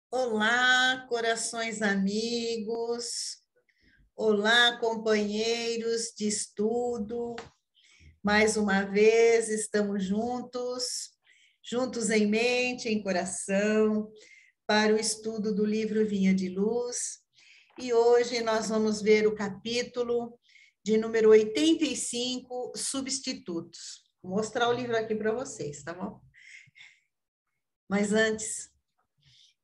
Olá, corações amigos, olá, companheiros de estudo. Mais uma vez estamos juntos, juntos em mente, em coração, para o estudo do livro Vinha de Luz. E hoje nós vamos ver o capítulo de número 85, Substitutos. Vou mostrar o livro aqui para vocês, tá bom? Mas antes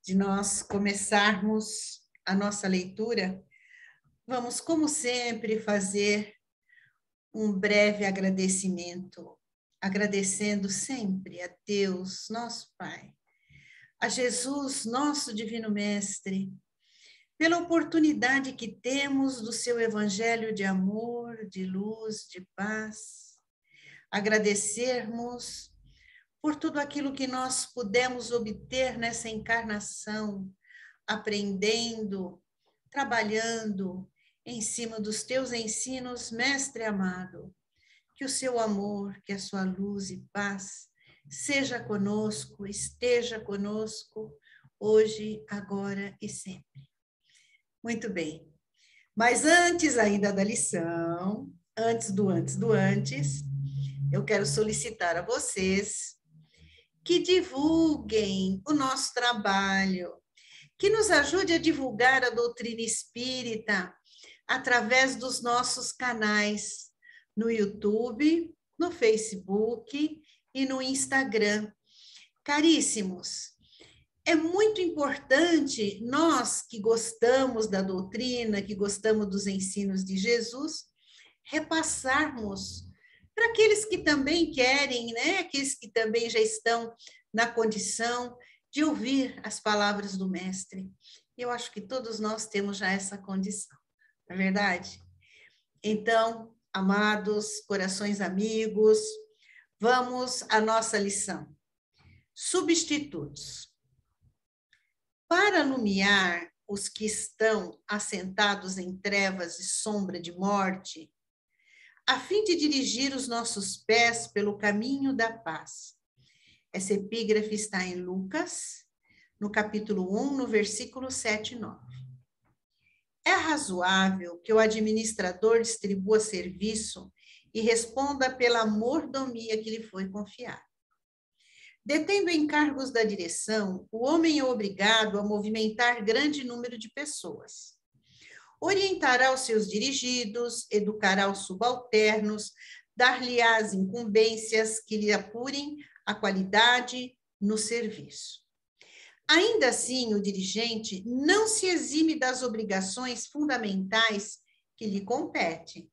de nós começarmos a nossa leitura, vamos, como sempre, fazer um breve agradecimento, agradecendo sempre a Deus, nosso Pai, a Jesus, nosso Divino Mestre, pela oportunidade que temos do seu Evangelho de amor, de luz, de paz. Agradecermos por tudo aquilo que nós pudemos obter nessa encarnação, aprendendo, trabalhando em cima dos teus ensinos, Mestre amado. Que o seu amor, que a sua luz e paz seja conosco, esteja conosco, hoje, agora e sempre. Muito bem. Mas antes ainda da lição, antes, eu quero solicitar a vocês que divulguem o nosso trabalho, que nos ajude a divulgar a doutrina espírita através dos nossos canais no YouTube, no Facebook e no Instagram. Caríssimos, é muito importante nós que gostamos da doutrina, que gostamos dos ensinos de Jesus, repassarmos para aqueles que também querem, né? Aqueles que também já estão na condição de ouvir as palavras do Mestre. Eu acho que todos nós temos já essa condição, não é verdade? Então, amados, corações amigos, vamos à nossa lição. Substitutos. Para nomear os que estão assentados em trevas e sombra de morte, a fim de dirigir os nossos pés pelo caminho da paz. Essa epígrafe está em Lucas, no capítulo 1, no versículo 7 e 9. É razoável que o administrador distribua serviço e responda pela mordomia que lhe foi confiada. Detendo encargos da direção, o homem é obrigado a movimentar grande número de pessoas. Orientará os seus dirigidos, educará os subalternos, dar-lhe-á as incumbências que lhe apurem a qualidade no serviço. Ainda assim, o dirigente não se exime das obrigações fundamentais que lhe competem.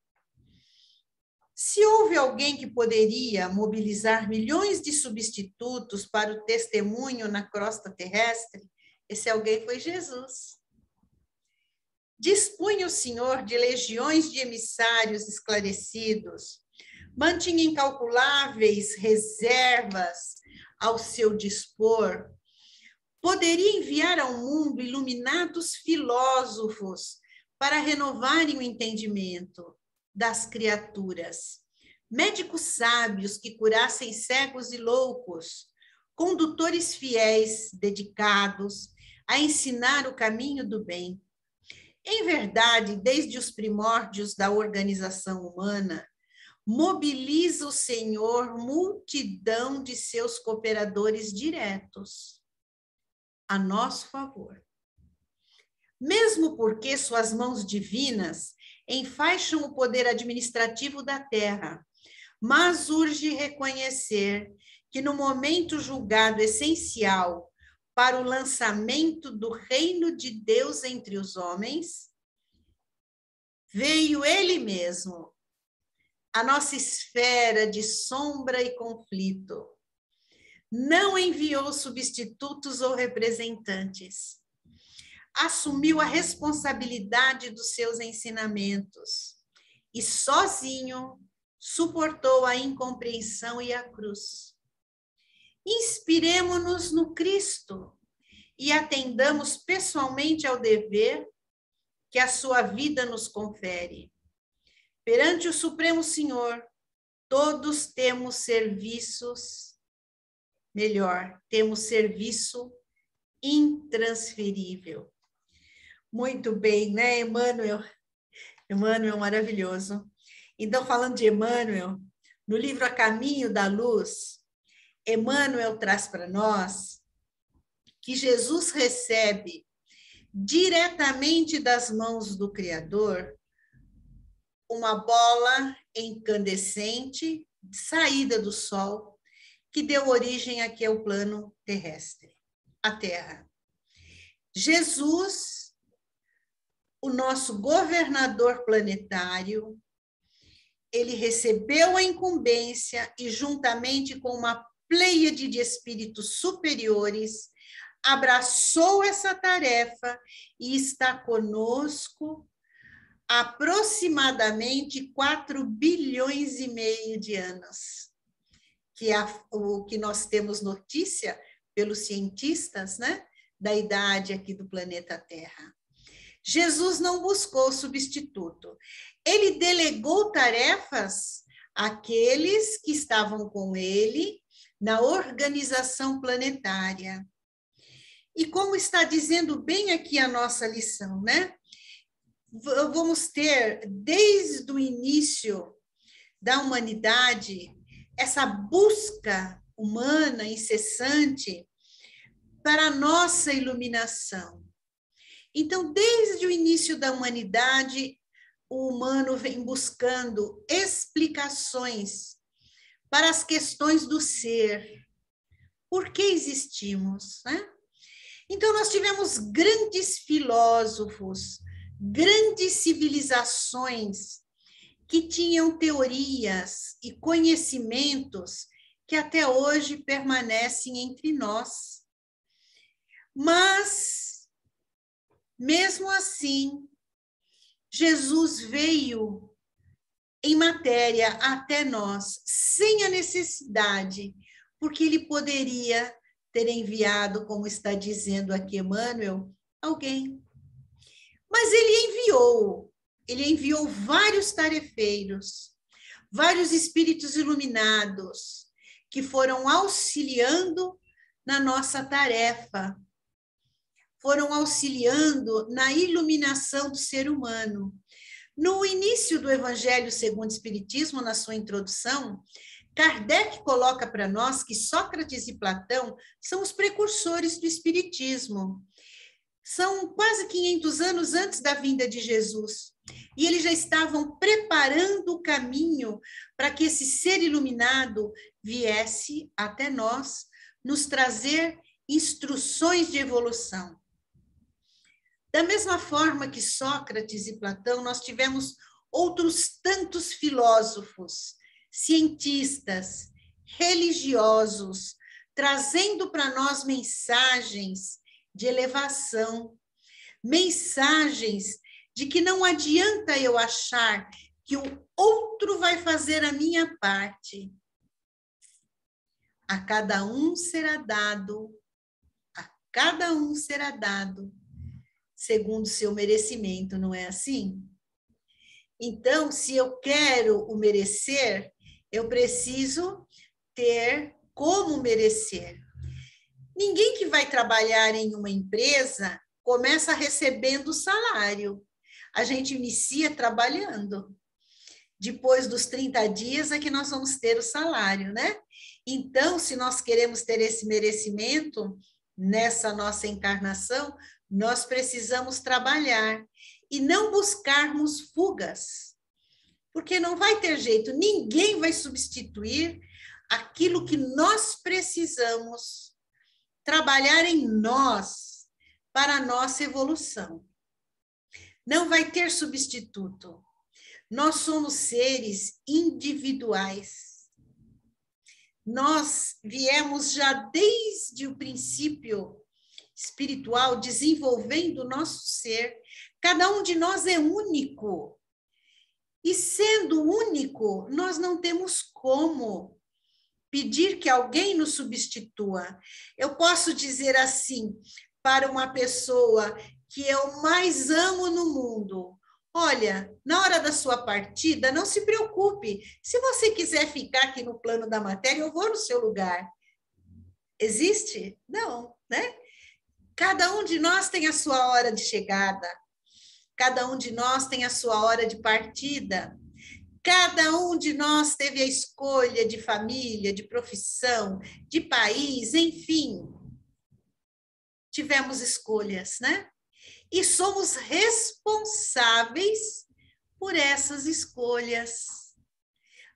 Se houve alguém que poderia mobilizar milhões de substitutos para o testemunho na crosta terrestre, esse alguém foi Jesus. Dispunha o Senhor de legiões de emissários esclarecidos, mantinha incalculáveis reservas ao seu dispor, poderia enviar ao mundo iluminados filósofos para renovarem o entendimento das criaturas, médicos sábios que curassem cegos e loucos, condutores fiéis, dedicados a ensinar o caminho do bem. Em verdade, desde os primórdios da organização humana, mobiliza o Senhor multidão de seus cooperadores diretos a nosso favor. Mesmo porque suas mãos divinas enfaixam o poder administrativo da terra, mas urge reconhecer que no momento julgado essencial para o lançamento do reino de Deus entre os homens, veio ele mesmo, a nossa esfera de sombra e conflito. Não enviou substitutos ou representantes. Assumiu a responsabilidade dos seus ensinamentos e sozinho suportou a incompreensão e a cruz. Inspiremo-nos no Cristo e atendamos pessoalmente ao dever que a sua vida nos confere. Perante o Supremo Senhor, todos temos serviço intransferível. Muito bem, né, Emmanuel? Emmanuel maravilhoso. Então, falando de Emmanuel, no livro A Caminho da Luz, Emmanuel traz para nós que Jesus recebe diretamente das mãos do Criador uma bola incandescente, saída do Sol, que deu origem aqui ao plano terrestre, a Terra. Jesus, o nosso governador planetário, ele recebeu a incumbência e, juntamente com uma pleiade de espíritos superiores, abraçou essa tarefa e está conosco há aproximadamente 4 bilhões e meio de anos, que é o que nós temos notícia pelos cientistas, né, da idade aqui do planeta Terra. Jesus não buscou substituto. Ele delegou tarefas àqueles que estavam com ele na organização planetária. E como está dizendo bem aqui a nossa lição, né? Vamos ter, desde o início da humanidade, essa busca humana incessante para a nossa iluminação. Então, desde o início da humanidade, o humano vem buscando explicações para as questões do ser. Por que existimos, né? Então, nós tivemos grandes filósofos, grandes civilizações que tinham teorias e conhecimentos que até hoje permanecem entre nós. Mas, mesmo assim, Jesus veio em matéria até nós, sem a necessidade, porque ele poderia ter enviado, como está dizendo aqui Emmanuel, alguém. Mas ele enviou vários tarefeiros, vários espíritos iluminados, que foram auxiliando na nossa tarefa, foram auxiliando na iluminação do ser humano. No início do Evangelho segundo o Espiritismo, na sua introdução, Kardec coloca para nós que Sócrates e Platão são os precursores do Espiritismo. São quase 500 anos antes da vinda de Jesus. E eles já estavam preparando o caminho para que esse ser iluminado viesse até nós, nos trazer instruções de evolução. Da mesma forma que Sócrates e Platão, nós tivemos outros tantos filósofos, cientistas, religiosos, trazendo para nós mensagens de elevação, mensagens de que não adianta eu achar que o outro vai fazer a minha parte. A cada um será dado, segundo seu merecimento, não é assim? Então, se eu quero o merecer, eu preciso ter como merecer. Ninguém que vai trabalhar em uma empresa começa recebendo salário. A gente inicia trabalhando. Depois dos 30 dias é que nós vamos ter o salário, né? Então, se nós queremos ter esse merecimento nessa nossa encarnação, nós precisamos trabalhar e não buscarmos fugas, porque não vai ter jeito, ninguém vai substituir aquilo que nós precisamos trabalhar em nós para a nossa evolução. Não vai ter substituto. Nós somos seres individuais. Nós viemos já desde o princípio espiritual, desenvolvendo o nosso ser. Cada um de nós é único. E sendo único, nós não temos como pedir que alguém nos substitua. Eu posso dizer assim, para uma pessoa que eu mais amo no mundo: olha, na hora da sua partida, não se preocupe. Se você quiser ficar aqui no plano da matéria, eu vou no seu lugar. Existe? Não, né? Cada um de nós tem a sua hora de chegada. Cada um de nós tem a sua hora de partida. Cada um de nós teve a escolha de família, de profissão, de país, enfim. Tivemos escolhas, né? E somos responsáveis por essas escolhas.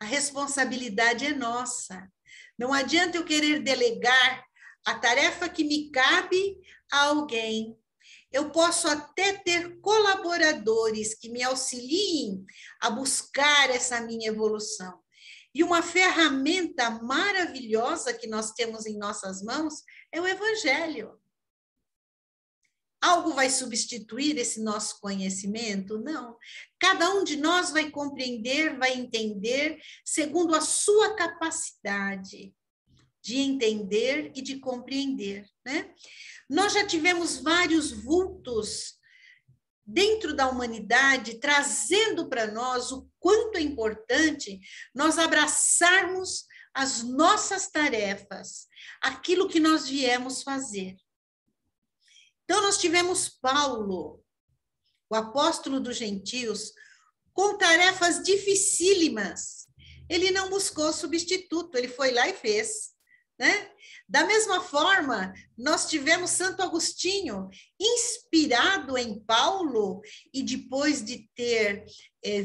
A responsabilidade é nossa. Não adianta eu querer delegar a tarefa que me cabe a alguém. Eu posso até ter colaboradores que me auxiliem a buscar essa minha evolução. E uma ferramenta maravilhosa que nós temos em nossas mãos é o Evangelho. Algo vai substituir esse nosso conhecimento? Não. Cada um de nós vai compreender, vai entender, segundo a sua capacidade de entender e de compreender, né? Nós já tivemos vários vultos dentro da humanidade, trazendo para nós o quanto é importante nós abraçarmos as nossas tarefas, aquilo que nós viemos fazer. Então, nós tivemos Paulo, o apóstolo dos gentios, com tarefas dificílimas. Ele não buscou substituto, ele foi lá e fez, né? Da mesma forma, nós tivemos Santo Agostinho, inspirado em Paulo, e depois de ter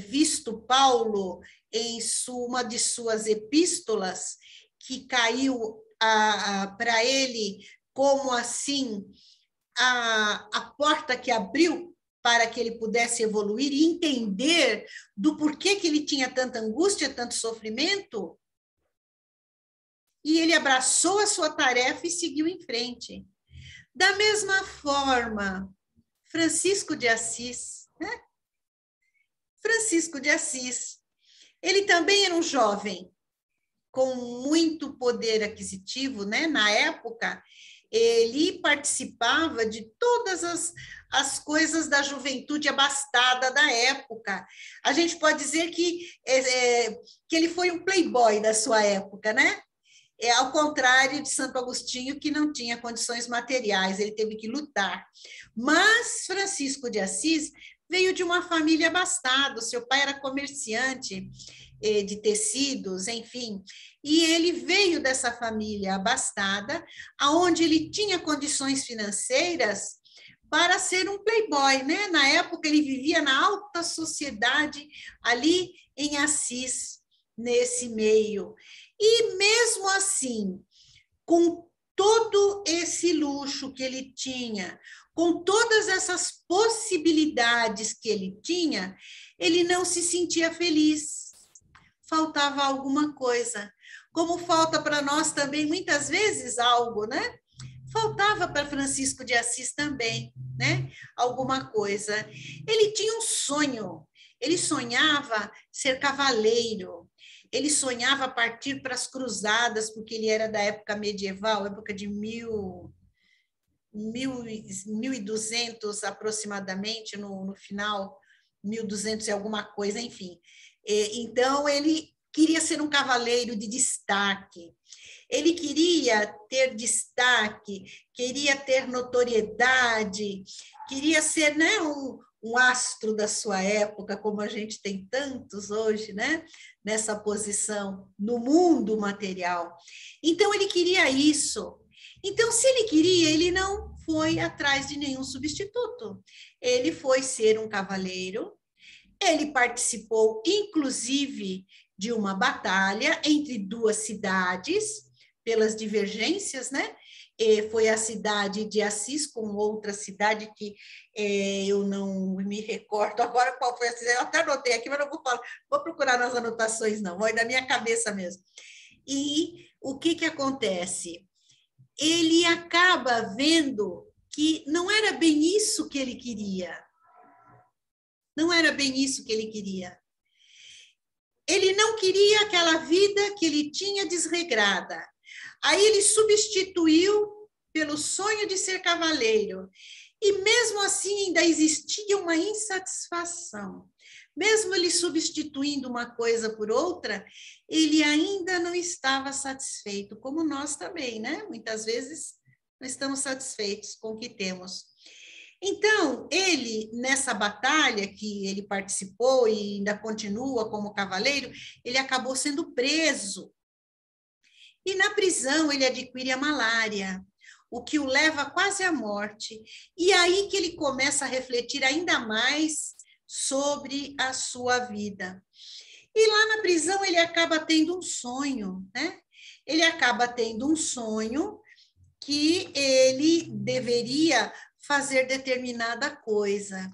visto Paulo em uma de suas epístolas, que caiu para ele como assim a porta que abriu para que ele pudesse evoluir e entender do porquê que ele tinha tanta angústia, tanto sofrimento, e ele abraçou a sua tarefa e seguiu em frente. Da mesma forma, Francisco de Assis, né? Francisco de Assis, ele também era um jovem com muito poder aquisitivo, né? Na época, ele participava de todas as coisas da juventude abastada da época. A gente pode dizer que ele foi um playboy da sua época, né? Ao contrário de Santo Agostinho, que não tinha condições materiais, ele teve que lutar. Mas Francisco de Assis veio de uma família abastada, seu pai era comerciante de tecidos, enfim, e ele veio dessa família abastada, aonde ele tinha condições financeiras para ser um playboy, né? Na época ele vivia na alta sociedade ali em Assis, nesse meio. E mesmo assim, com todo esse luxo que ele tinha, com todas essas possibilidades que ele tinha, ele não se sentia feliz. Faltava alguma coisa. Como falta para nós também, muitas vezes, algo, né? Faltava para Francisco de Assis também, né? Alguma coisa. Ele tinha um sonho. Ele sonhava ser cavaleiro. Ele sonhava partir para as cruzadas, porque ele era da época medieval, época de 1200 aproximadamente, no final, 1200 e alguma coisa, enfim. Então, ele queria ser um cavaleiro de destaque. Ele queria ter destaque, queria ter notoriedade, queria ser, né, um astro da sua época, como a gente tem tantos hoje, né? Nessa posição no mundo material. Então, ele queria isso. Então, se ele queria, ele não foi atrás de nenhum substituto. Ele foi ser um cavaleiro, ele participou, inclusive, de uma batalha entre duas cidades, pelas divergências, né? Foi a cidade de Assis com outra cidade que eu não me recordo agora qual foi a cidade, eu até anotei aqui, mas não vou falar, vou procurar nas anotações não, vai da minha cabeça mesmo. E o que acontece? Ele acaba vendo que não era bem isso que ele queria. Não era bem isso que ele queria. Ele não queria aquela vida que ele tinha desregrada. Aí ele substituiu pelo sonho de ser cavaleiro. E mesmo assim ainda existia uma insatisfação. Mesmo ele substituindo uma coisa por outra, ele ainda não estava satisfeito, como nós também, né? Muitas vezes não estamos satisfeitos com o que temos. Então, ele, nessa batalha que ele participou e ainda continua como cavaleiro, ele acabou sendo preso. E na prisão ele adquire a malária, o que o leva quase à morte. E aí que ele começa a refletir ainda mais sobre a sua vida. E lá na prisão ele acaba tendo um sonho, né? Ele acaba tendo um sonho que ele deveria fazer determinada coisa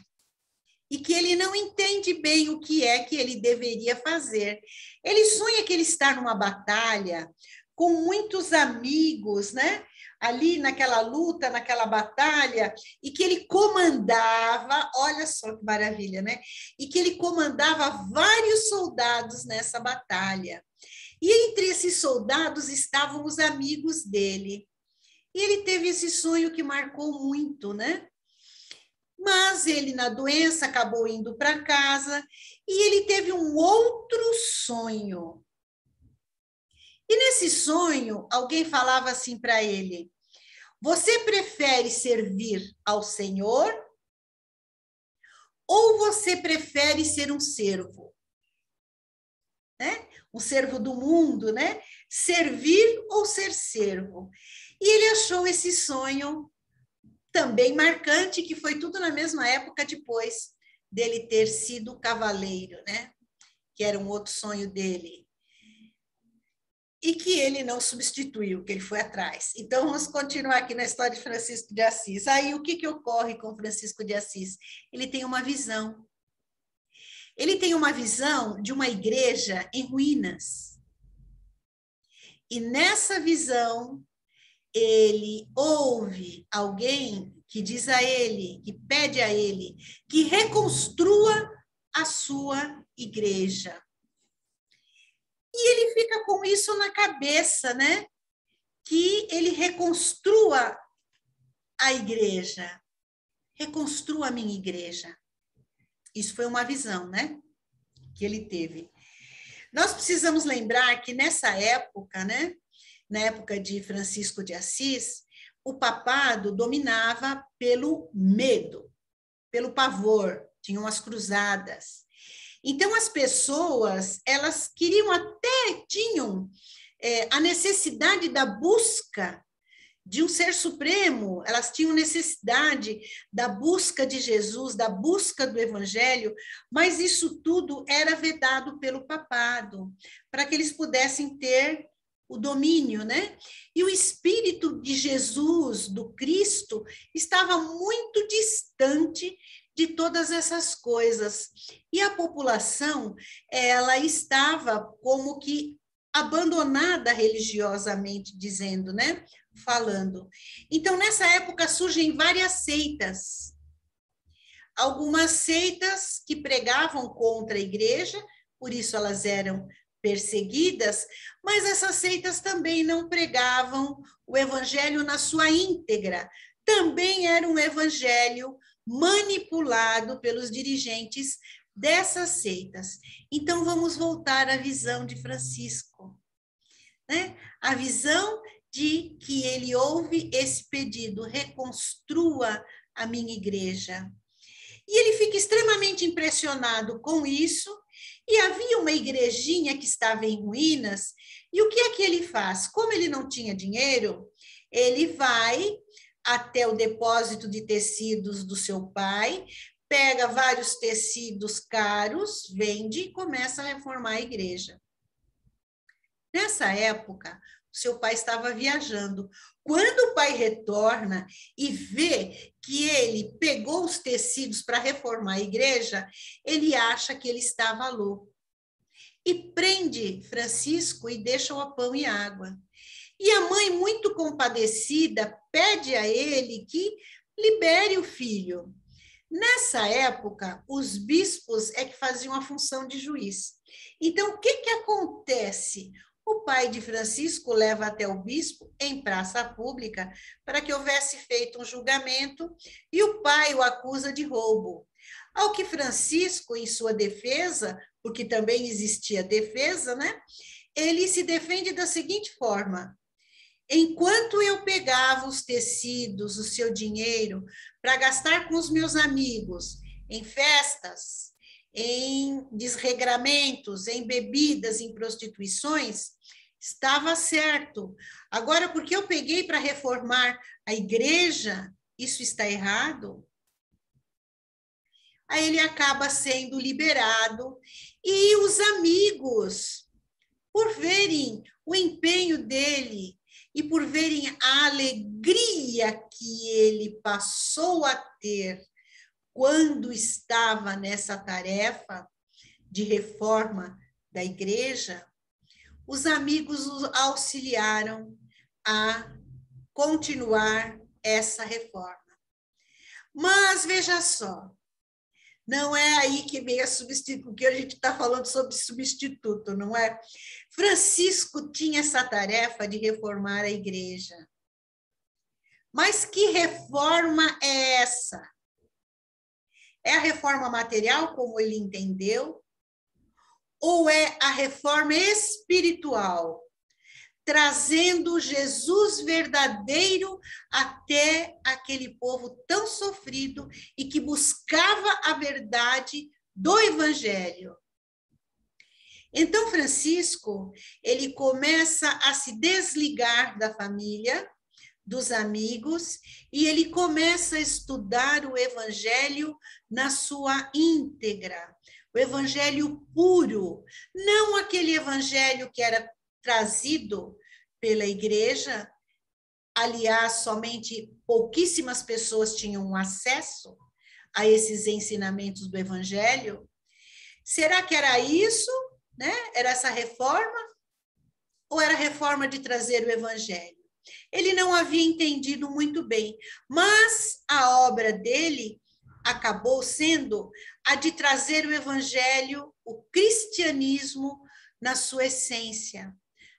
e que ele não entende bem o que é que ele deveria fazer. Ele sonha que ele está numa batalha com muitos amigos, né? Ali naquela luta, naquela batalha, e que ele comandava, olha só que maravilha, né? E que ele comandava vários soldados nessa batalha. E entre esses soldados estavam os amigos dele. E ele teve esse sonho que marcou muito, né? Mas ele, na doença, acabou indo para casa e ele teve um outro sonho. E nesse sonho, alguém falava assim para ele: você prefere servir ao Senhor ou você prefere ser um servo? Né? Um servo do mundo, né? Servir ou ser servo? E ele achou esse sonho também marcante, que foi tudo na mesma época depois dele ter sido cavaleiro, né? Que era um outro sonho dele. E que ele não substituiu, que ele foi atrás. Então, vamos continuar aqui na história de Francisco de Assis. Aí, o que ocorre com Francisco de Assis? Ele tem uma visão. Ele tem uma visão de uma igreja em ruínas. E nessa visão, ele ouve alguém que diz a ele, que pede a ele, que reconstrua a sua igreja. E ele fica com isso na cabeça, né? Que ele reconstrua a igreja. Reconstrua a minha igreja. Isso foi uma visão, né? Que ele teve. Nós precisamos lembrar que nessa época, né? Na época de Francisco de Assis, o papado dominava pelo medo, pelo pavor, tinham as cruzadas. Então, as pessoas, elas queriam até, tinham a necessidade da busca de um ser supremo, elas tinham necessidade da busca de Jesus, da busca do evangelho, mas isso tudo era vedado pelo papado, para que eles pudessem ter o domínio, né? E o espírito de Jesus, do Cristo, estava muito distante de todas essas coisas. E a população, ela estava como que abandonada religiosamente, dizendo, né? Falando. Então, nessa época, surgem várias seitas. Algumas seitas que pregavam contra a igreja, por isso elas eram perseguidas, mas essas seitas também não pregavam o evangelho na sua íntegra. Também era um evangelho manipulado pelos dirigentes dessas seitas. Então, vamos voltar à visão de Francisco, né? A visão de que ele ouve esse pedido: reconstrua a minha igreja. E ele fica extremamente impressionado com isso, e havia uma igrejinha que estava em ruínas, e o que é que ele faz? Como ele não tinha dinheiro, ele vai até o depósito de tecidos do seu pai, pega vários tecidos caros, vende e começa a reformar a igreja. Nessa época, seu pai estava viajando. Quando o pai retorna e vê que ele pegou os tecidos para reformar a igreja, ele acha que ele estava louco. E prende Francisco e deixa o pão e água. E a mãe, muito compadecida, pede a ele que libere o filho. Nessa época, os bispos é que faziam a função de juiz. Então, o que acontece? O pai de Francisco leva até o bispo em praça pública para que houvesse feito um julgamento e o pai o acusa de roubo. Ao que Francisco, em sua defesa, porque também existia defesa, né? Ele se defende da seguinte forma: Enquanto eu pegava os tecidos, o seu dinheiro, para gastar com os meus amigos, em festas, em desregramentos, em bebidas, em prostituições, estava certo. Agora, porque eu peguei para reformar a igreja, isso está errado? Aí ele acaba sendo liberado e os amigos, por verem o empenho dele e por verem a alegria que ele passou a ter quando estava nessa tarefa de reforma da igreja, os amigos o auxiliaram a continuar essa reforma. Mas veja só, não é aí que vem a substituto, que a gente está falando sobre substituto, não é? Francisco tinha essa tarefa de reformar a igreja. Mas que reforma é essa? É a reforma material, como ele entendeu? Ou é a reforma espiritual, trazendo Jesus verdadeiro até aquele povo tão sofrido e que buscava a verdade do Evangelho? Então, Francisco, ele começa a se desligar da família, dos amigos, e ele começa a estudar o Evangelho na sua íntegra, o Evangelho puro, não aquele Evangelho que era trazido pela igreja, aliás, somente pouquíssimas pessoas tinham acesso a esses ensinamentos do Evangelho. Será que era isso, né? Era essa reforma? Ou era a reforma de trazer o Evangelho? Ele não havia entendido muito bem, mas a obra dele acabou sendo a de trazer o Evangelho, o cristianismo, na sua essência,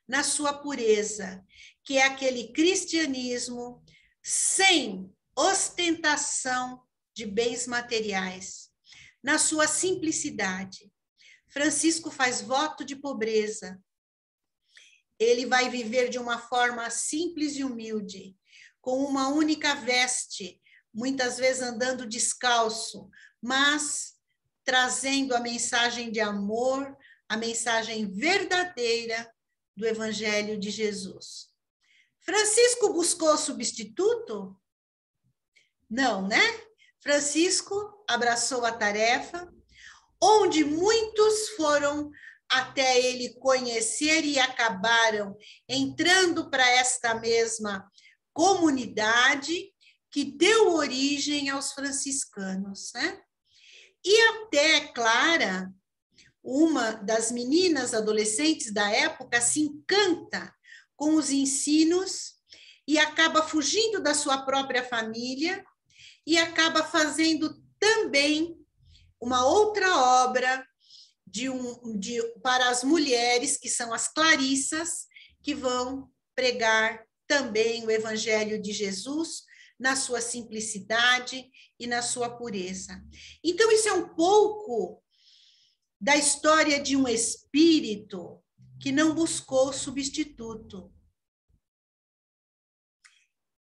na sua pureza, que é aquele cristianismo sem ostentação de bens materiais, na sua simplicidade. Francisco faz voto de pobreza. Ele vai viver de uma forma simples e humilde, com uma única veste, muitas vezes andando descalço, mas trazendo a mensagem de amor, a mensagem verdadeira do Evangelho de Jesus. Francisco buscou substituto? Não, né? Francisco abraçou a tarefa, onde muitos foram até ele conhecer e acabaram entrando para esta mesma comunidade que deu origem aos franciscanos, né? E até Clara, uma das meninas adolescentes da época, se encanta com os ensinos e acaba fugindo da sua própria família e acaba fazendo também uma outra obra para as mulheres, que são as clarissas, que vão pregar também o Evangelho de Jesus na sua simplicidade e na sua pureza. Então, isso é um pouco da história de um espírito que não buscou substituto.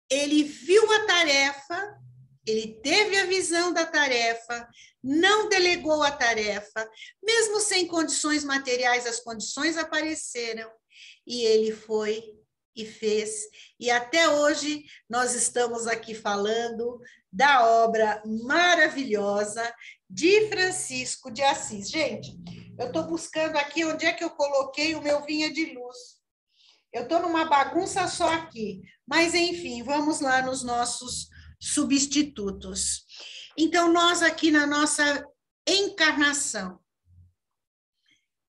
Ele viu a tarefa, ele teve a visão da tarefa, não delegou a tarefa, mesmo sem condições materiais, as condições apareceram, e ele foi e fez. E até hoje nós estamos aqui falando da obra maravilhosa de Francisco de Assis. Gente, eu estou buscando aqui onde é que eu coloquei o meu vinha de luz. Eu estou numa bagunça só aqui, mas enfim, vamos lá nos nossos substitutos. Então, nós aqui na nossa encarnação,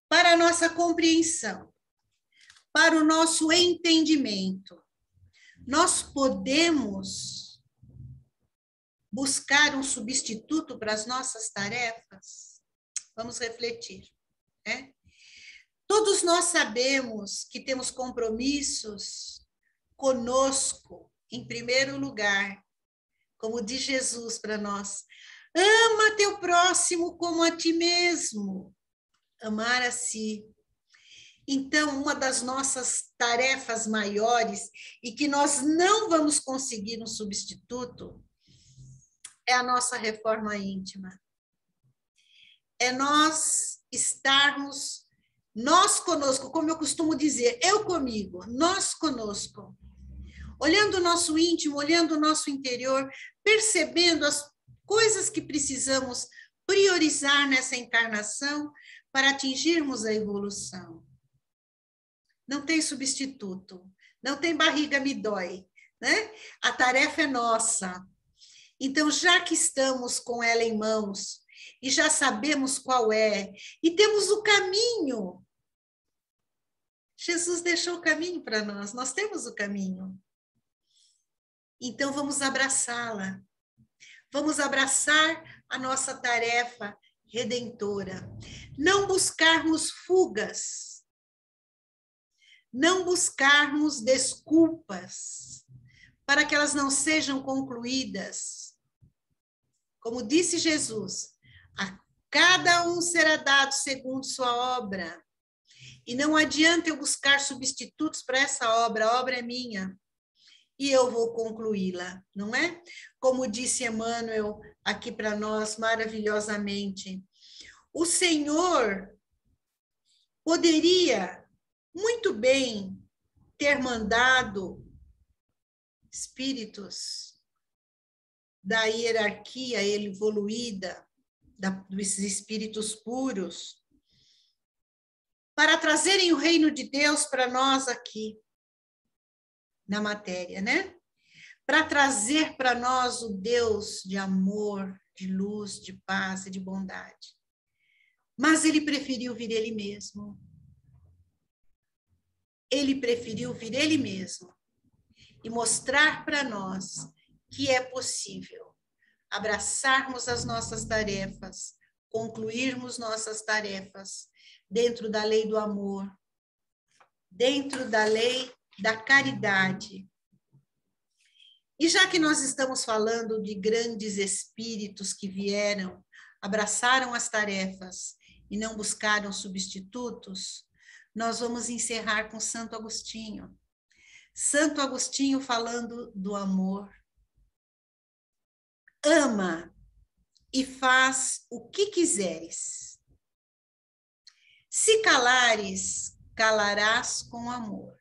para a nossa compreensão, para o nosso entendimento, nós podemos buscar um substituto para as nossas tarefas? Vamos refletir, né? Todos nós sabemos que temos compromissos conosco, em primeiro lugar, como diz Jesus para nós, ama teu próximo como a ti mesmo, amar a si. Então, uma das nossas tarefas maiores e que nós não vamos conseguir um substituto é a nossa reforma íntima. É nós estarmos, nós conosco, como eu costumo dizer, eu comigo, nós conosco. Olhando o nosso íntimo, olhando o nosso interior, percebendo as coisas que precisamos priorizar nessa encarnação para atingirmos a evolução. Não tem substituto, não tem barriga me dói, né? A tarefa é nossa. Então, já que estamos com ela em mãos e já sabemos qual é e temos o caminho, Jesus deixou o caminho para nós, nós temos o caminho. Então, vamos abraçá-la. Vamos abraçar a nossa tarefa redentora. Não buscarmos fugas. Não buscarmos desculpas para que elas não sejam concluídas. Como disse Jesus, a cada um será dado segundo sua obra. E não adianta eu buscar substitutos para essa obra, a obra é minha. E eu vou concluí-la, não é? Como disse Emmanuel aqui para nós maravilhosamente. O Senhor poderia muito bem ter mandado espíritos da hierarquia evoluída, dos espíritos puros, para trazerem o reino de Deus para nós aqui, na matéria, né? Para trazer para nós o Deus de amor, de luz, de paz e de bondade. Mas ele preferiu vir ele mesmo. Ele preferiu vir ele mesmo e mostrar para nós que é possível abraçarmos as nossas tarefas, concluirmos nossas tarefas dentro da lei do amor, dentro da lei da caridade. E já que nós estamos falando de grandes espíritos que vieram, abraçaram as tarefas e não buscaram substitutos, nós vamos encerrar com Santo Agostinho. Santo Agostinho falando do amor. Ama e faz o que quiseres. Se calares, calarás com amor.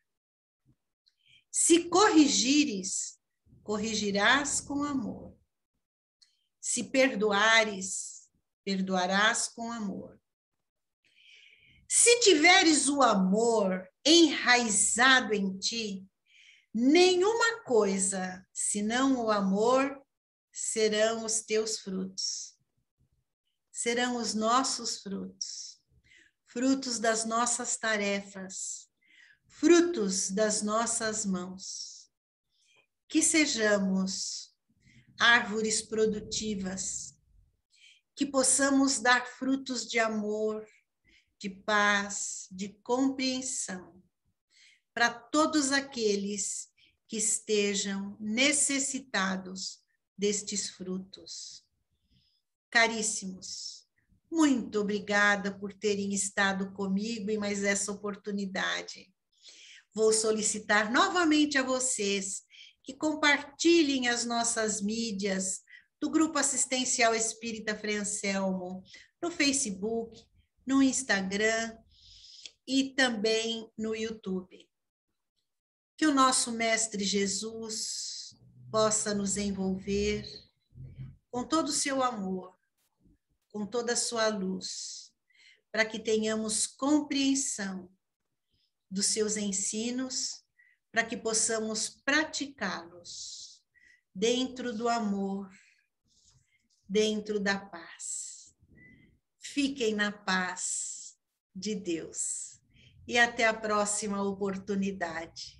Se corrigires, corrigirás com amor. Se perdoares, perdoarás com amor. Se tiveres o amor enraizado em ti, nenhuma coisa, senão o amor, serão os teus frutos. Serão os nossos frutos. Frutos das nossas tarefas. Frutos das nossas mãos. Que sejamos árvores produtivas. Que possamos dar frutos de amor, de paz, de compreensão para todos aqueles que estejam necessitados destes frutos. Caríssimos, muito obrigada por terem estado comigo em mais essa oportunidade. Vou solicitar novamente a vocês que compartilhem as nossas mídias do Grupo Assistencial Espírita Frei Anselmo, no Facebook, no Instagram e também no YouTube. Que o nosso Mestre Jesus possa nos envolver com todo o seu amor, com toda a sua luz, para que tenhamos compreensão dos seus ensinos, para que possamos praticá-los dentro do amor, dentro da paz. Fiquem na paz de Deus e até a próxima oportunidade.